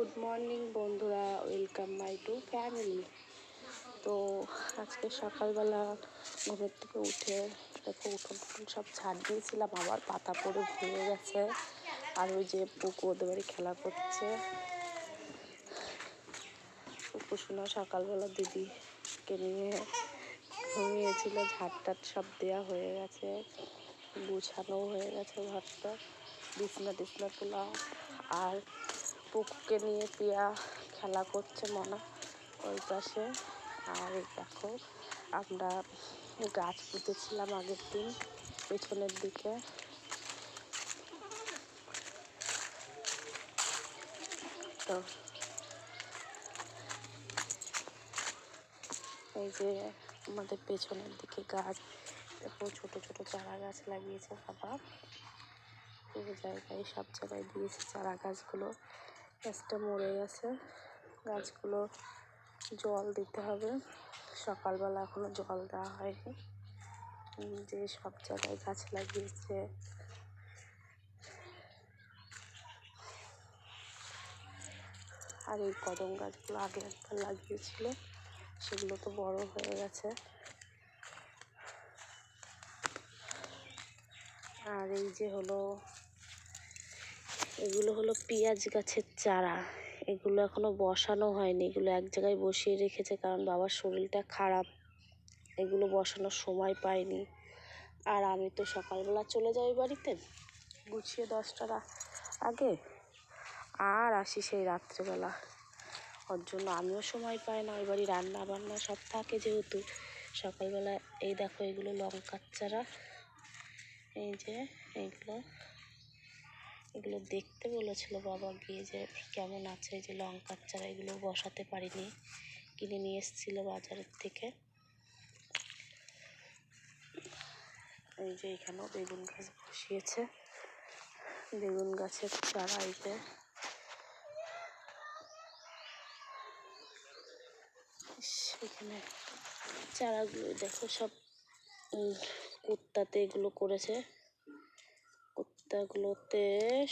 Good morning বন্ধুরা, welcome my two family. তো আজকে সকালবেলা ঘুমের থেকে উঠে দেখো উঠোন সব ঝাড় দিয়েছিলাম, আবার পাতা পড়ে ভেঙে গেছে। আর ওই যে পুকু ওদের বাড়ি খেলা করছে। পুকু শোনা সকালবেলা দিদিকে নিয়ে ঘুমিয়েছিল, ঝাড় সব দেওয়া হয়ে গেছে, গুছানো হয়ে গেছে ঘরটা, বিছনা টিছনা তোলা। আর পুকুকে নিয়ে পিয়া খেলা করছে মনা ওই পাশে। আর দেখো আমরা গাছ পুঁতেছিলাম আগের দিন পেছনের দিকে। তো এই যে আমাদের পেছনের দিকে গাছ দেখো, ছোট ছোট চারা গাছ লাগিয়েছে বাবা। পুরো জায়গায় সব জায়গায় দিয়েছে চারা গাছগুলো। গাছটা মরে গেছে, গাছগুলো জল দিতে হবে। সকালবেলা এখনো জল দেওয়া হয়নি। যে সব জায়গায় গাছ লাগিয়েছে। আর এই কদম গাছগুলো আগে একবার লাগিয়েছিল, সেগুলো তো বড় হয়ে গেছে। আর এই যে এগুলো হলো পেঁয়াজ গাছের চারা। এগুলো এখনো বসানো হয়নি, এগুলো এক জায়গায় বসিয়ে রেখেছে কারণ বাবার শরীরটা খারাপ, এগুলো বসানোর সময় পাইনি। আর আমি তো সকালবেলা চলে যাই বাড়িতে গুছিয়ে 10টার আগে, আর আসি সেই রাত্রেবেলা। ওর জন্য আমিও সময় পাই না, ওই বাড়ি রান্না বান্না সব থাকে যেহেতু। সকালবেলা এই দেখো এগুলো লঙ্কার চারা, এই যে এগুলো দেখতে বলেছিল বাবা গিয়ে যে কেমন আছে। এই যে লঙ্কার চারা, এগুলো বসাতে পারিনি, কিনে নিয়ে এসেছিল বাজারের থেকে। এই যে এখানেও বেগুন গাছ বসিয়েছে, বেগুন গাছের চারা। এই যে এখানে চারাগুলো দেখো সব কুত্তাতে এগুলো করেছে, কুত্তাগুলোতে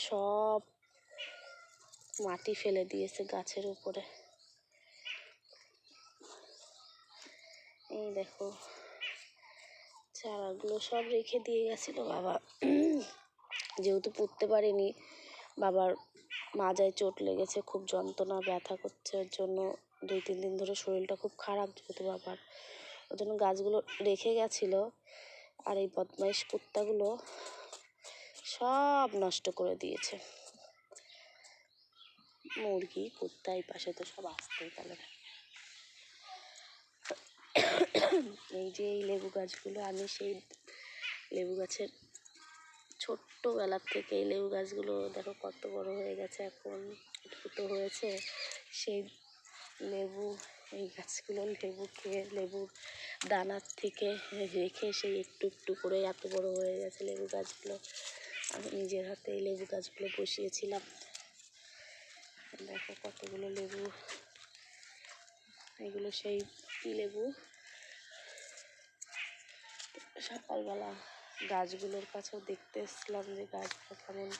সব মাটি ফেলে দিয়েছে গাছের উপরে। এই দেখো চারাগুলো সব রেখে দিয়ে গেছিলো বাবা, যেহেতু পুঁততে পারিনি। বাবার মাজায় চোট লেগেছে, খুব যন্ত্রণা ব্যথা করছে, ওর জন্য 2-3 দিন ধরে শরীরটা খুব খারাপ যেহেতু বাবার, ওর জন্য গাছগুলো রেখে গেছিলো। আর এই বদমাইশ কুত্তাগুলো সব নষ্ট করে দিয়েছে। মুরগি কুত্তা এই পাশে তো সব আসতেই পারে। এই যে এই লেবু গাছগুলো, আমি সেই লেবু গাছের ছোট্টবেলার থেকে এই লেবু গাছগুলো দেখো কত বড় হয়ে গেছে, এখন ফুটো হয়েছে। সেই লেবু, এই গাছগুলো লেবু খেয়ে লেবুর দানার থেকে রেখে সেই একটু একটু করে এত বড় হয়ে গেছে লেবু গাছগুলো। আমি নিজের হাতে এই লেবু গাছগুলো বসিয়েছিলাম। দেখো কতগুলো লেবু, এগুলো সেই লেবু। সকালবেলা গাছগুলোর কাছেও দেখতে এসেছিলাম যে গাছগুলো কেমন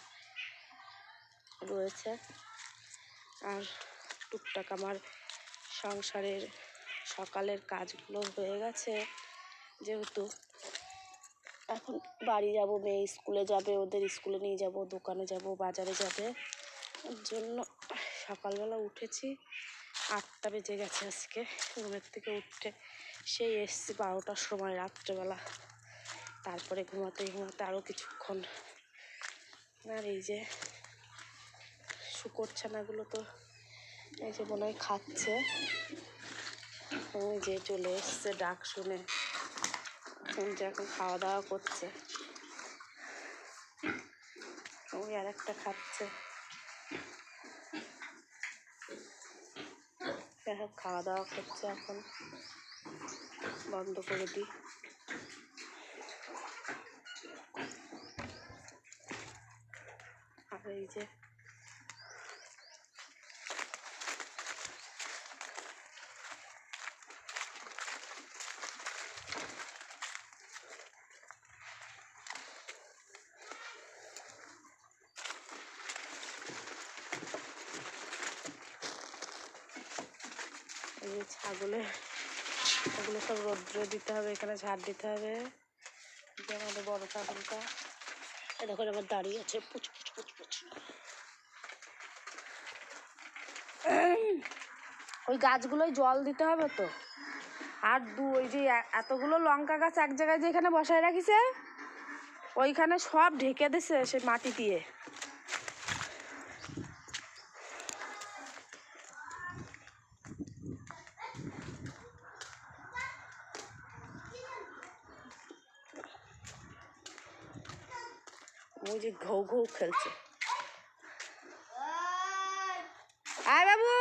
রয়েছে। আর টুকটাক আমার সংসারের সকালের কাজগুলো হয়ে গেছে, যেহেতু এখন বাড়ি যাব, মেয়ে স্কুলে যাবে, ওদের স্কুলে নিয়ে যাব, দোকানে যাব, বাজারে যাবে। ওর জন্য সকালবেলা উঠেছি 8টা বেজে গেছে আজকে। ঘুমের থেকে উঠে সেই এসছি 12টার সময় রাত্রেবেলা, তারপরে ঘুমাতে আরও কিছুক্ষণ। আর এই যে শুকর ছানাগুলো তো এই যে মনে হয় খাচ্ছে, ওই যে চলে এসছে ডাক শুনে, যে এখন খাওয়া দাওয়া করছে। ওই আর একটা খাচ্ছে, খাওয়া দাওয়া করছে, এখন বন্ধ করে দিই। আর এই যে এই যে ছাগলের ওগুলো সব রৌদ্রে দিতে হবে, এখানে ঝাড় দিতে হবে। যে আমাদের বড় ছাগলটা এ দেখো আবার দাঁড়িয়ে আছে পুচ পুচ পুচ পুচ। ওই গাছগুলোয় জল দিতে হবে তো। আর ওই যে এতগুলো লঙ্কা গাছ এক জায়গায় যেখানে বসায় রাখিছে ওইখানে সব ঢেকে দিছে সে মাটি দিয়ে। ওই যে ঘৌ ঘৌ খেলছে। আয় বাবু,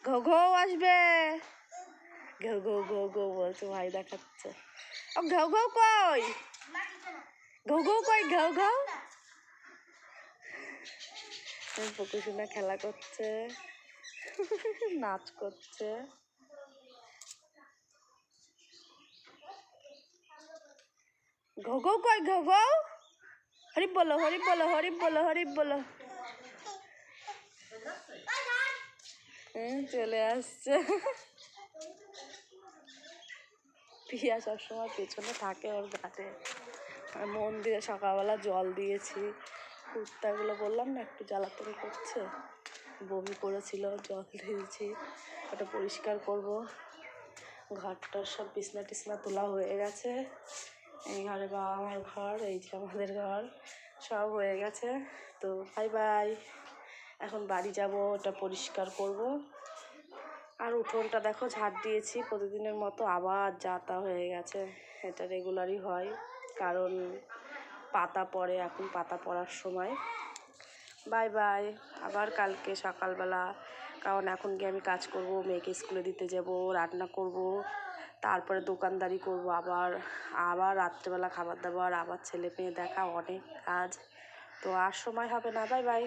ঘৌ ঘৌ আসবে। ঘৌ ঘৌ ঘৌ ঘৌ বলছে, ভাই দেখাচ্ছে। ও ঘৌ ঘৌ কই, ঘৌ ঘৌ কই, ঘৌ ঘৌ। পকুসোনা খেলা করছে, নাচ করছে। ঘৌ ঘৌ কই, ঘৌ ঘৌ। হরিব বলো, হরিব বলো, হরিব বলো, হরিব বলো। চলে আসছে। পিয়া সবসময় পেছনে থাকে ওর ঘাটে। মন্দিরে সকালবেলা জল দিয়েছি, কুত্তাগুলো বললাম না একটু জ্বালাতন করছে, বমি করেছিল, জল দিয়েছি। ওটা পরিষ্কার করব। ঘরটার সব বিছনা টিছনা তোলা হয়ে গেছে। এই ঘরে বাবা মার ঘর, এই যে আমাদের ঘর, সব হয়ে গেছে। তো বাই বাই, এখন বাড়ি যাব, ওটা পরিষ্কার করব। আর উঠোনটা দেখো ঝাড় দিয়েছি প্রতিদিনের মতো, আবার যা তা হয়ে গেছে। এটা রেগুলারই হয়, কারণ পাতা পড়ে, এখন পাতা পড়ার সময়। বাই বাই, আবার কালকে সকালবেলা, কারণ এখন গিয়ে আমি কাজ করব, মেয়েকে স্কুলে দিতে যাব, রান্না করব, তারপরে দোকানদারি করব, আবার রাত্রেবেলা খাবার দাবার, আবার ছেলে মেয়ে দেখা, অনেক কাজ। তো আর সময় হবে না। Bye bye.